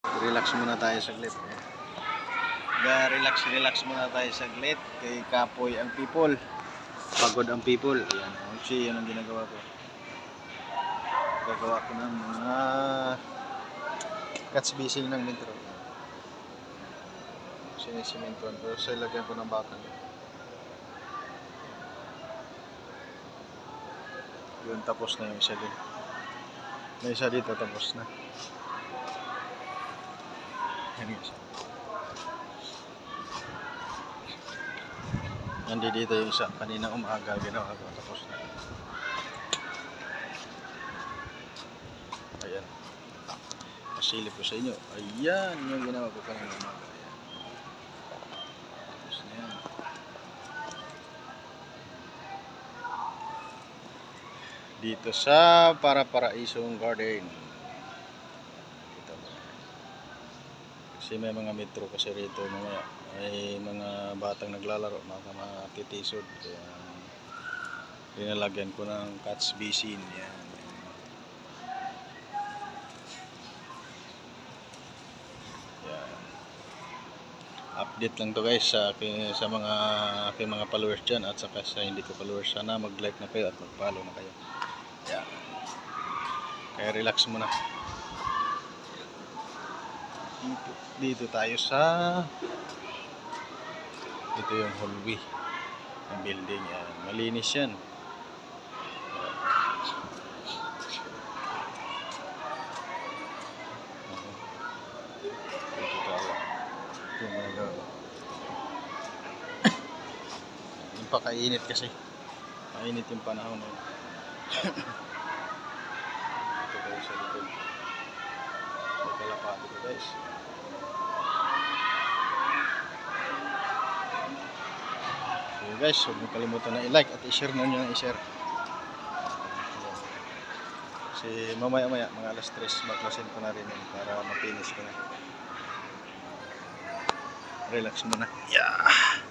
Relax muna tayo saglit. Relax muna tayo saglit. Kay kapoy ang people. Pagod ang people. Ayan. Yan ang ginagawa ko. Gagawa ko ng mga cuts bising ng metro. Sinisimentuan ko. So ilagyan ko ng bakal. Yun, tapos na yung isa din. May isa dito, tapos na. Yan yung isa. Nandito yung isa. Kanina umaga ginawa ko. Tapos na. Ayan. Masilip ko sa inyo. Ayan yung ginawa ko kanina umaga. Ayan. Tapos na yan. Dito sa Paraisong Garden. Dito. Kasi may mga metro kasi rito mamaya. May mga batang naglalaro, mga titisod. Kaya pinalagyan ko ng catch basin. Yan. Yan. Update lang to guys sa mga aking mga followers dyan at saka sa hindi ko followers. Sana mag-like na kayo at mag-follow na kayo. Yan. Kaya relax muna. Dito tayo sa ito yung hallway ng building. Yan. Malinis yan. Dito tayo. Ito yung magagawa. Yung pakainit kasi. Mainit yung panahon. Dito tayo sa likod. May kalapati ko guys. So guys, huwag mo kalimutan na i-like at i-share na nyo na i-share. Kasi mamaya mga alas 3 baklasin ko na rin yun para mapinis ko na. Relax muna. Yeah.